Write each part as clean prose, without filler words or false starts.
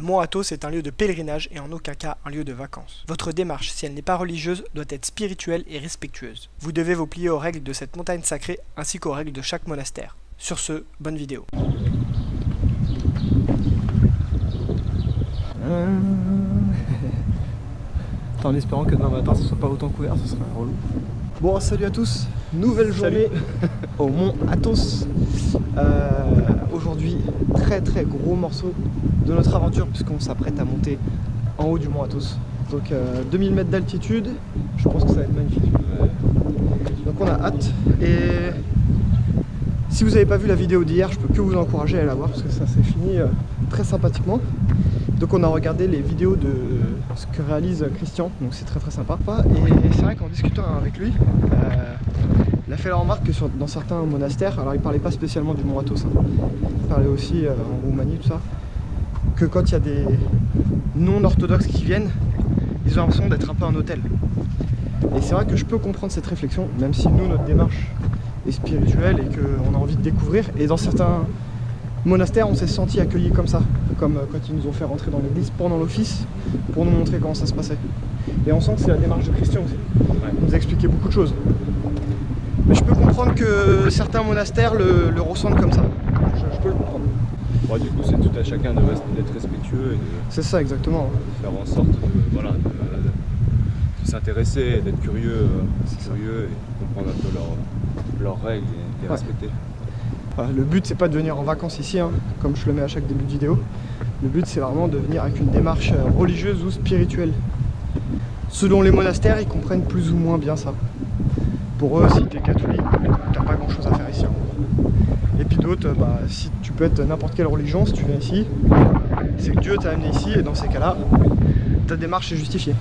Mont Athos est un lieu de pèlerinage et en aucun cas un lieu de vacances. Votre démarche, si elle n'est pas religieuse, doit être spirituelle et respectueuse. Vous devez vous plier aux règles de cette montagne sacrée ainsi qu'aux règles de chaque monastère. Sur ce, bonne vidéo. En espérant que demain matin ce soit pas autant couvert, ce serait relou. Bon, salut à tous, nouvelle journée au Mont Athos. Aujourd'hui, très gros morceau de notre aventure puisqu'on s'apprête à monter en haut du Mont Athos. Donc 2000 mètres d'altitude, je pense que ça va être magnifique. Donc on a hâte et si vous n'avez pas vu la vidéo d'hier, je peux que vous encourager à aller la voir parce que ça s'est fini très sympathiquement. Donc on a regardé les vidéos de ce que réalise Christian, donc c'est très sympa. Et c'est vrai qu'en discutant avec lui, il a fait la remarque que dans certains monastères, alors il parlait pas spécialement du Mont Athos, hein, il parlait aussi en Roumanie, tout ça, que quand il y a des non-orthodoxes qui viennent, ils ont l'impression d'être un peu un hôtel. Et c'est vrai que je peux comprendre cette réflexion, même si nous, notre démarche est spirituelle et qu'on a envie de découvrir. Et dans certains monastères, on s'est senti accueillis comme ça, comme quand ils nous ont fait rentrer dans l'église pendant l'office pour nous montrer comment ça se passait. Et on sent que c'est la démarche de Christian aussi. Ouais. Il nous a expliqué beaucoup de choses. Mais je peux comprendre que certains monastères le ressentent comme ça. Je peux le comprendre. Ouais, du coup, c'est tout à chacun d'être respectueux et c'est ça, exactement. De faire en sorte de s'intéresser, d'être curieux, et comprendre un peu leurs règles et les respecter. Le but c'est pas de venir en vacances ici, hein, comme je le mets à chaque début de vidéo. Le but c'est vraiment de venir avec une démarche religieuse ou spirituelle. Selon les monastères, ils comprennent plus ou moins bien ça. Pour eux, si tu es catholique, t'as pas grand chose à faire ici. Hein. Et puis d'autres, si tu peux être n'importe quelle religion, si tu viens ici, c'est que Dieu t'a amené ici et dans ces cas-là, ta démarche est justifiée.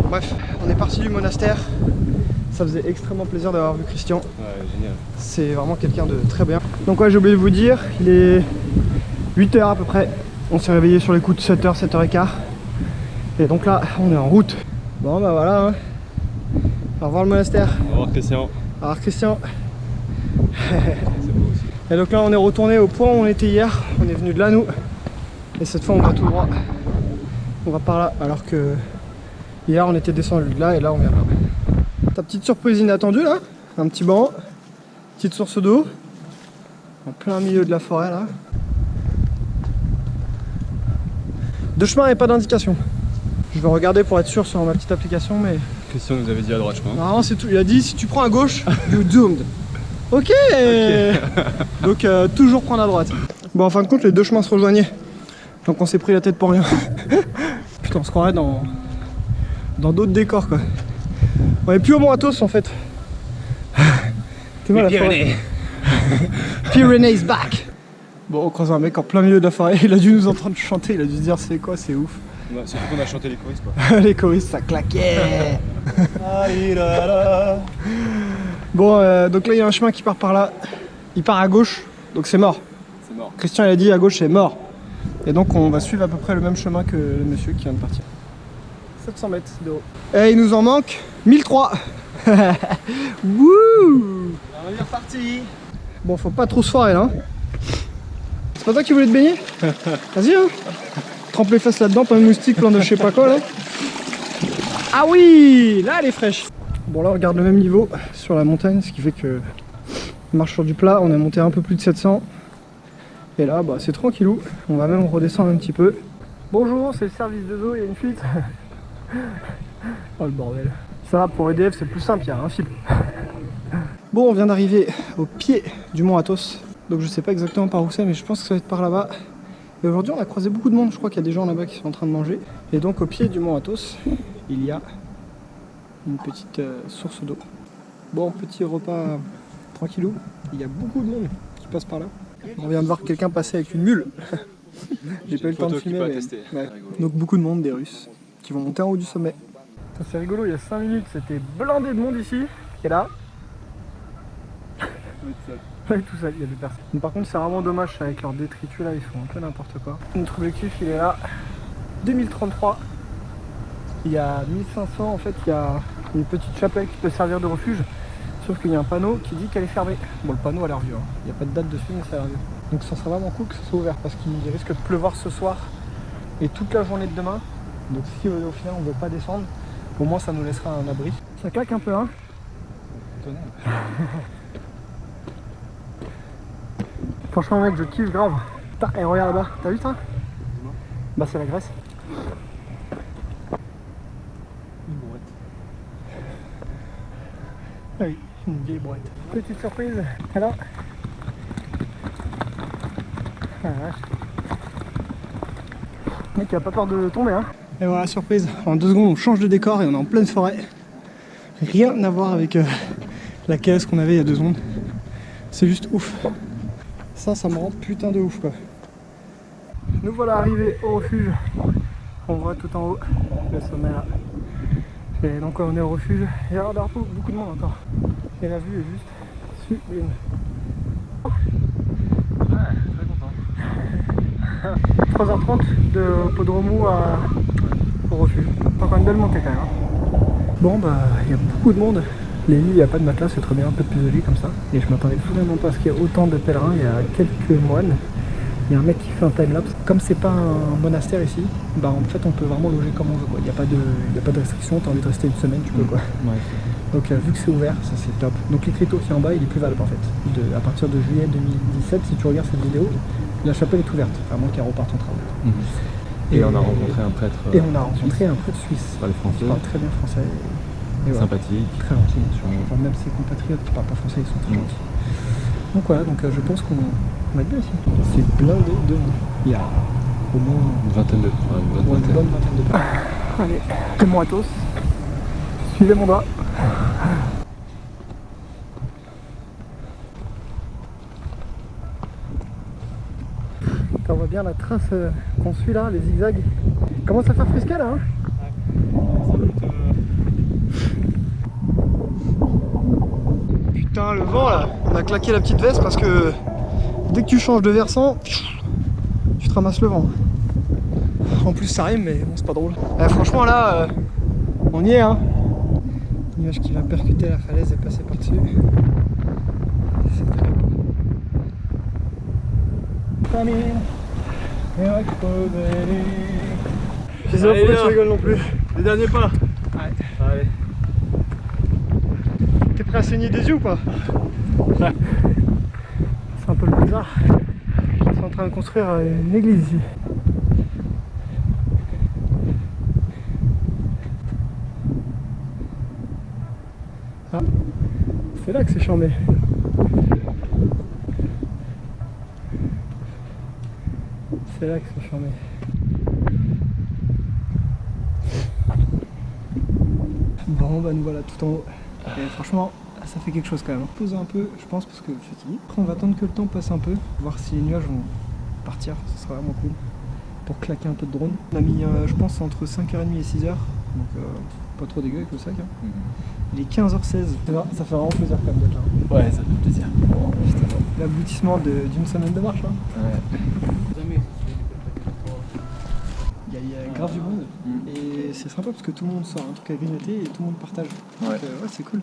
Bref, on est parti du monastère. Ça faisait extrêmement plaisir d'avoir vu Christian. Ouais, génial. C'est vraiment quelqu'un de très bien. Donc ouais, j'ai oublié de vous dire, il est 8h à peu près. On s'est réveillé sur les coups de 7h, 7h15. Et donc là, on est en route. Bon bah voilà. Hein. Au revoir le monastère. Au revoir Christian. Au revoir Christian. C'est beau aussi. Et donc là, on est retourné au point où on était hier. On est venu de là, nous. Et cette fois, on va tout droit. On va par là. Alors que hier, on était descendu de là et là, on vient par là. Ta petite surprise inattendue là, un petit banc, petite source d'eau, en plein milieu de la forêt là. De chemin et pas d'indication. Je vais regarder pour être sûr sur ma petite application, mais... Christian nous avait dit à droite, je crois. Non, c'est tout. Il a dit si tu prends à gauche, you're doomed. Ok. Donc toujours prendre à droite. Bon, en fin de compte, les deux chemins se rejoignaient. Donc on s'est pris la tête pour rien. Putain, on se croirait dans d'autres décors quoi. On est plus au Mont Athos en fait. T'es mal à la forêt. Pyrenees back. Bon, on croise un mec en plein milieu de la forêt. Il a dû nous entendre chanter. Il a dû se dire c'est quoi, c'est ouf. Ouais, surtout qu'on a chanté les choristes quoi. Les choristes ça claquait. Bon, donc là il y a un chemin qui part par là. Il part à gauche, donc c'est mort. C'est mort. Christian il a dit à gauche c'est mort. Et donc on va suivre à peu près le même chemin que le monsieur qui vient de partir. 700 mètres de haut. Et il nous en manque 1003. Wouh! On est reparti. Bon, faut pas trop se foirer là. C'est pas toi qui voulais te baigner? Vas-y, hein. Trempe les fesses là-dedans, plein de moustiques, plein de je sais pas quoi là. Ah oui! Là, elle est fraîche. Bon, là, on regarde le même niveau sur la montagne, ce qui fait que on marche sur du plat. On est monté un peu plus de 700. Et là, c'est tranquillou. On va même redescendre un petit peu. Bonjour, c'est le service de eau, il y a une fuite. Oh le bordel. Ça va, pour EDF c'est plus simple, il y a un fil. Bon, on vient d'arriver au pied du Mont Athos. Donc je sais pas exactement par où c'est, mais je pense que ça va être par là-bas. Et aujourd'hui on a croisé beaucoup de monde, je crois qu'il y a des gens là-bas qui sont en train de manger. Et donc au pied du Mont Athos, il y a une petite source d'eau. Bon, petit repas tranquillou. Il y a beaucoup de monde qui passe par là. On vient de voir quelqu'un passer avec une mule. J'ai pas eu le temps de filmer. Mais... Ouais. Donc beaucoup de monde, des Russes, qui vont monter en haut du sommet. C'est rigolo, il y a 5 minutes c'était blindé de monde ici. Et là, ouais, tout seul, il y a plus personne. Mais par contre c'est vraiment dommage avec leurs détritus là, ils font un peu n'importe quoi. Notre objectif il est là, 2033. Il y a 1500 en fait, il y a une petite chapelle qui peut servir de refuge. Sauf qu'il y a un panneau qui dit qu'elle est fermée. Bon, le panneau a l'air vieux, hein. Il n'y a pas de date dessus mais ça a l'air vieux. Donc ça serait vraiment cool que ce soit ouvert parce qu'il risque de pleuvoir ce soir et toute la journée de demain. Donc si au final on ne veut pas descendre, au moins ça nous laissera un abri. Ça claque un peu, hein. Franchement mec, je kiffe grave. Putain, et regarde là-bas, t'as vu ça? Bah c'est la Grèce. Une brouette. Ah oui, une vieille brouette. Petite surprise, alors. Ah, vache. Mec, il a pas peur de tomber, hein. Et voilà, surprise. En 2 secondes, on change de décor et on est en pleine forêt. Rien à voir avec la caisse qu'on avait il y a 2 secondes. C'est juste ouf. Ça me rend putain de ouf, quoi. Nous voilà arrivés au refuge. On voit tout en haut le sommet là. Et donc on est au refuge. Il y a l'air beaucoup de monde encore. Et la vue est juste sublime. Ouais, très content. 3h30 de Podromou au refuge. Encore une belle montée quand même. Hein. Bon bah il y a beaucoup de monde. Les lits, il n'y a pas de matelas, c'est très bien, un peu plus de lit comme ça. Et je m'attendais vraiment pas à ce qu'il y ait autant de pèlerins. Il y a quelques moines. Il y a un mec qui fait un timelapse. Comme c'est pas un monastère ici, bah en fait on peut vraiment loger comme on veut, quoi. Il n'y a pas de restriction, t'as envie de rester une semaine, tu peux, quoi. Ouais. Donc vu que c'est ouvert, ça c'est top. Donc l'écriteau qui est en bas, il est plus valable en fait. À partir de juillet 2017, si tu regardes cette vidéo, la chapelle est ouverte, à moins qu'elle reparte en travaux. Et on a rencontré un prêtre. Et on a rencontré un prêtre suisse. Pas les Qui Français. parle très bien français. Et voilà. Sympathique. Très gentil. Enfin, même ses compatriotes qui parlent pas français, ils sont très gentils. Donc voilà, donc je pense qu'on va être bien ici. C'est blindé de monde. Il y a au moins Une vingtaine de. une bonne vingtaine de personnes. Allez, c'est mon Athos. Suivez mon doigt. On voit bien la trace qu'on suit là, les zigzags. Commence à faire frisquet là, hein. Putain, le vent là, on a claqué la petite veste parce que dès que tu changes de versant, tu te ramasses le vent. En plus ça rime, mais bon, c'est pas drôle. Franchement là, on y est, hein. Nuage qui va percuter la falaise et passer par-dessus. C'est très beau. Je sais pas pourquoi tu rigoles non plus. Les derniers pas. Ouais. Allez. T'es prêt à saigner des yeux ou pas? Ouais. C'est un peu le bizarre. Ils sont en train de construire une église ici. Ah, c'est là que c'est charmé. C'est là que c'est charmé. Bon bah nous voilà tout en haut. Et franchement ça fait quelque chose quand même. Poser un peu je pense parce que fatigué. Après on va attendre que le temps passe un peu, voir si les nuages vont partir, ce sera vraiment cool. Pour claquer un peu de drone. On a mis je pense entre 5h30 et 6h. Donc pas trop dégueu avec le sac. Hein. Il est 15h16. Ça fait vraiment plaisir quand même d'être là. Ouais, ça fait plaisir. L'aboutissement d'une semaine de marche. Hein. Ouais. Il y a grave du monde et c'est sympa parce que tout le monde sort un truc à grignoter et tout le monde partage. Donc, ouais, c'est cool.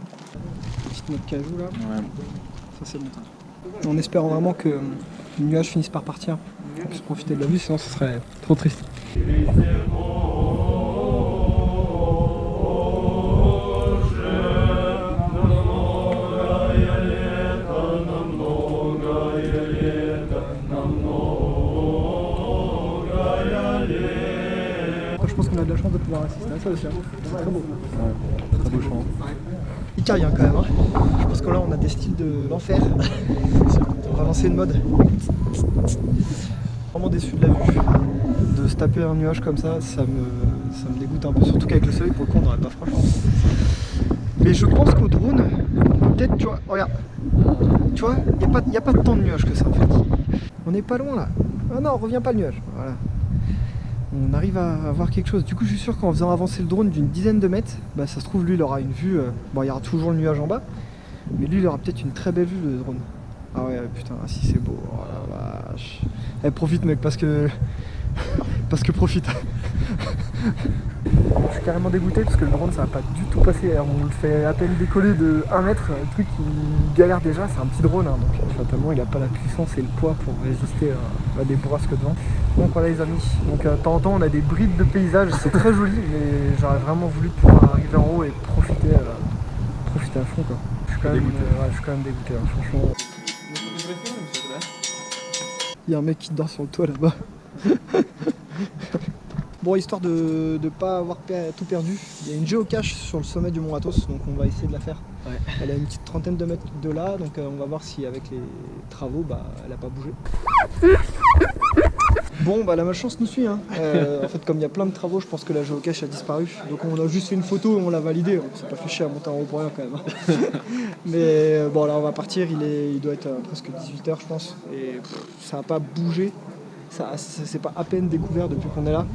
Petite note cajou là. Ouais. Ça c'est bon. En espérant vraiment que les nuages finissent par partir. On puisse profiter de la vue, sinon ce serait trop triste. Je pense qu'on a de la chance de pouvoir assister à ça aussi. C'est très beau. Ouais. Très beau chant. Icarien quand même. Hein. Je pense que là on a des styles de l'enfer. On va lancer une mode. Vraiment déçu de la vue. De se taper un nuage comme ça me dégoûte un peu. Surtout qu'avec le soleil, pour le coup, on n'aurait pas franchement. Mais je pense qu'au drone, peut-être, tu vois, regarde. Tu vois, il n'y a pas tant de nuages que ça en fait. On n'est pas loin là. Ah non, on revient pas le nuage. Voilà. On arrive à voir quelque chose. Du coup, je suis sûr qu'en faisant avancer le drone d'une dizaine de mètres, bah, ça se trouve, lui, il aura une vue. Bon, il y aura toujours le nuage en bas, mais lui, il aura peut-être une très belle vue, le drone. Ah ouais, putain, si c'est beau. Oh la vache. Eh, profite, mec, parce que profite. Je suis carrément dégoûté parce que le drone, ça va pas du tout passer. On le fait à peine décoller de 1 mètre. Le truc, il galère déjà. C'est un petit drone, hein, donc fatalement, il a pas la puissance et le poids pour résister à des bourrasques de vent. Donc voilà les amis, donc de temps en temps on a des brides de paysages, c'est très joli, mais j'aurais vraiment voulu pouvoir arriver en haut et profiter à fond quoi. Je suis quand même dégoûté, hein, franchement. Il y a un mec qui dort sur le toit là-bas. Bon, histoire de ne pas avoir tout perdu, il y a une géocache sur le sommet du Mont Athos, donc on va essayer de la faire. Ouais. Elle a une petite trentaine de mètres de là, donc on va voir si avec les travaux, elle n'a pas bougé. Bon, la malchance nous suit. Hein. En fait, comme il y a plein de travaux, je pense que la géocache a disparu. Donc on a juste fait une photo et on l'a validée. On s'est pas fait chier à monter en haut pour rien quand même. Mais bon, là on va partir, il doit être presque 18h je pense. Et ça n'a pas bougé. Ça c'est pas à peine découvert depuis qu'on est là.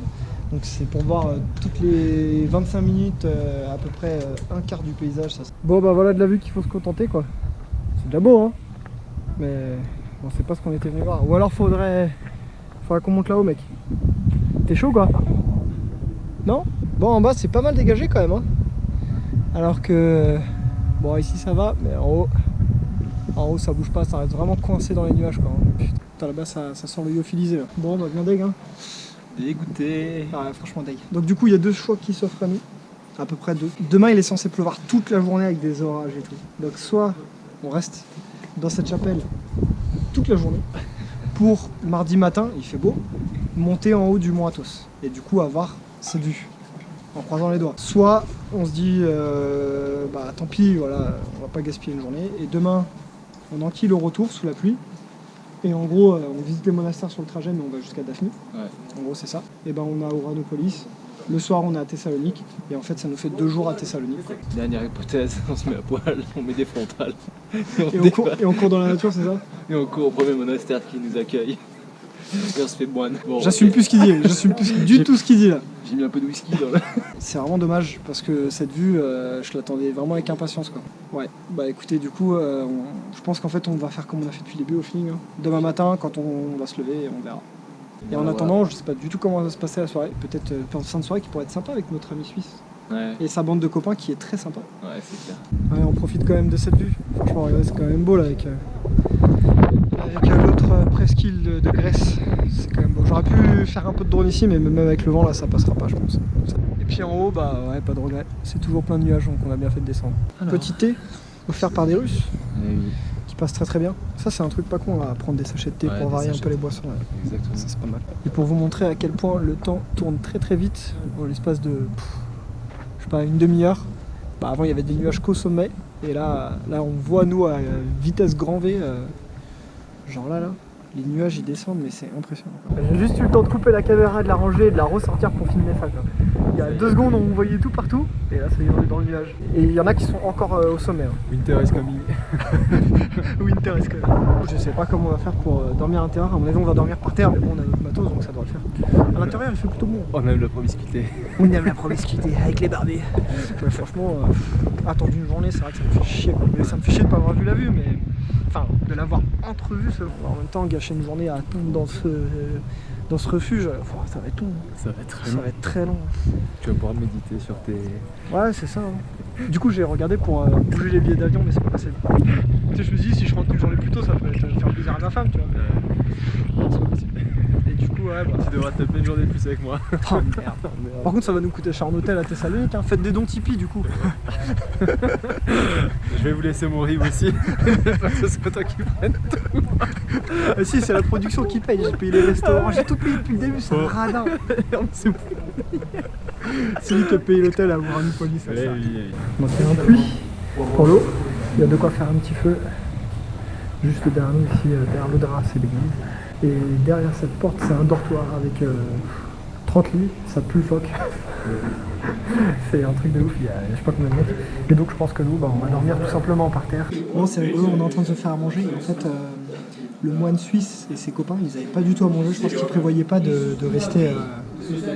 Donc c'est pour voir toutes les 25 minutes à peu près un quart du paysage. Ça. Bon voilà de la vue qu'il faut se contenter quoi. C'est déjà beau hein. Mais on sait pas ce qu'on était venu voir. Ou alors faudrait qu'on monte là-haut mec. T'es chaud quoi? Non? Bon en bas c'est pas mal dégagé quand même hein. Alors que bon ici ça va mais en haut ça bouge pas, ça reste vraiment coincé dans les nuages quoi. Putain là-bas ça sent le lyophilisé là. Bon bien dég hein. Dégoûté. Ah, franchement dég. Donc du coup il y a deux choix qui s'offrent à nous. À peu près deux. Demain il est censé pleuvoir toute la journée avec des orages et tout. Donc soit on reste dans cette chapelle toute la journée. Pour mardi matin, il fait beau, monter en haut du Mont Athos et du coup avoir cette vue en croisant les doigts. Soit on se dit tant pis, voilà, on va pas gaspiller une journée et demain on enquille le retour sous la pluie et en gros on visite les monastères sur le trajet mais on va jusqu'à Daphne. Ouais. En gros c'est ça. Et on a Ouranopolis. Le soir on est à Thessalonique et en fait ça nous fait 2 jours à Thessalonique. Quoi. Dernière hypothèse, on se met à poil, on met des frontales. Et on court dans la nature c'est ça? Et on court au premier monastère qui nous accueille. Et on se fait moine. Bon, j'assume plus ce qu'il dit, j'assume plus du tout ce qu'il dit là. J'ai mis un peu de whisky dans la... C'est vraiment dommage parce que cette vue, je l'attendais vraiment avec impatience quoi. Ouais, écoutez du coup, je pense qu'en fait on va faire comme on a fait depuis le début au feeling. Hein. Demain matin quand on va se lever, on verra. Et en attendant, je sais pas du tout comment va se passer la soirée. Peut-être en fin de soirée qui pourrait être sympa avec notre ami suisse. Ouais. Et sa bande de copains qui est très sympa. Ouais, c'est clair. Ouais, on profite quand même de cette vue. Franchement, regardez, c'est quand même beau là avec l'autre presqu'île de Grèce. C'est quand même beau. J'aurais pu faire un peu de drone ici, mais même avec le vent là, ça passera pas, je pense. Et puis en haut, ouais, pas de regret. C'est toujours plein de nuages, donc on a bien fait de descendre. Alors. Petit thé offert par des Russes. Oui. Qui passe très très bien. Ça c'est un truc pas con à prendre des sachets de thé pour varier un peu les boissons. Ouais. Exactement. Ça c'est pas mal. Et pour vous montrer à quel point le temps tourne très très vite, en l'espace de je sais pas une demi-heure. Avant il y avait des nuages qu'au sommet et là on voit nous à vitesse grand V genre là les nuages ils descendent mais c'est impressionnant. J'ai juste eu le temps de couper la caméra, de la ranger et de la ressortir pour filmer ça quoi. Il y a 2 secondes on voyait tout partout et là ça y est on est dans le nuage. Et il y en a qui sont encore au sommet. Hein. Winter is coming. Winter is coming. Je sais pas comment on va faire pour dormir à l'intérieur. À mon avis on va dormir par terre mais bon on a notre matos donc ça doit le faire. À l'intérieur il fait plutôt bon. On aime la promiscuité. On aime la promiscuité avec les barbés. Mais franchement attendre une journée c'est vrai que ça me fait chier quoi. Mais ça me fait chier de pas avoir vu la vue mais enfin de l'avoir entrevue en même temps gâcher une journée à attendre dans ce refuge, ça va être long. Ça va être très long. Tu vas pouvoir méditer sur tes... Ouais c'est ça. Hein. Du coup j'ai regardé pour bouger les billets d'avion mais c'est pas possible. Tu sais je me dis si je rentre une journée plus tôt ça peut faire plaisir à ma femme tu vois. Mais c'est pas possible. Et du coup tu devras taper une journée de plus avec moi. Oh merde. Par contre ça va nous coûter cher en hôtel à Thessalonique, hein. Faites des dons Tipeee du coup. Je vais vous laisser mon rib aussi. C'est pas toi qui prenne tout. Si c'est la production qui paye, j'ai payé les restaurants, j'ai tout payé depuis le début, c'est un radin. C'est lui qui a payé l'hôtel à Ouranopolis. Oui. On a fait un puits pour l'eau, il y a de quoi faire un petit feu. Juste derrière nous ici, derrière l'eau d'Arras, c'est l'église. Et derrière cette porte c'est un dortoir avec 30 lits, ça pue le phoque. C'est un truc de ouf, il y a je sais pas combien de mètres. Et donc je pense que nous on va dormir tout simplement par terre. Bon c'est rigolo, on est en train de se faire à manger. En fait le moine suisse et ses copains ils n'avaient pas du tout à manger, je pense qu'ils prévoyaient pas de rester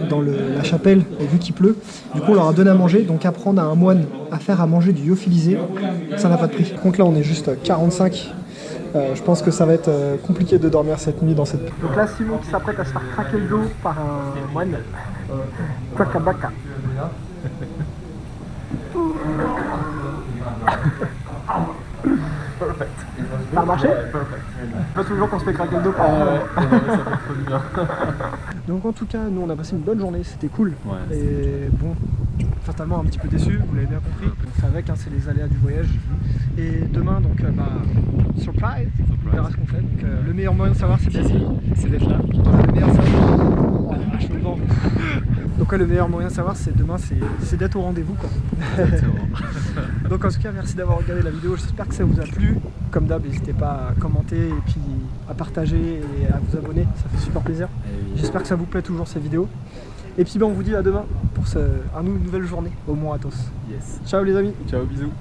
dans la chapelle et vu qu'il pleut. Du coup on leur a donné à manger, donc apprendre à un moine à faire à manger du lyophilisé, ça n'a pas de prix. Par contre là on est juste 45. Je pense que ça va être compliqué de dormir cette nuit dans cette... Donc là Simon qui s'apprête à se faire craquer le dos par un moine. Kwakabaka. Ça a marché? Pas toujours qu'on se fait craquer le dos par Donc en tout cas, nous on a passé une bonne journée, c'était cool. Ouais. Et bon, fatalement un petit peu déçu, vous l'avez bien compris. On fait avec, hein, c'est les aléas du voyage. Et demain, donc, surprise, on verra ce qu'on fait. Donc le meilleur moyen de savoir, c'est d'être là. Le meilleur savoir. Oh, vache, le vent. Donc le meilleur moyen de savoir, c'est demain, c'est d'être au rendez-vous, quoi. Donc en tout cas, merci d'avoir regardé la vidéo, j'espère que ça vous a plu. Comme d'hab, n'hésitez pas à commenter et puis à partager et à vous abonner, ça fait super plaisir. J'espère que ça vous plaît toujours ces vidéos. Et puis on vous dit à demain pour une nouvelle journée au Mont Athos. Yes. Ciao les amis. Ciao, bisous.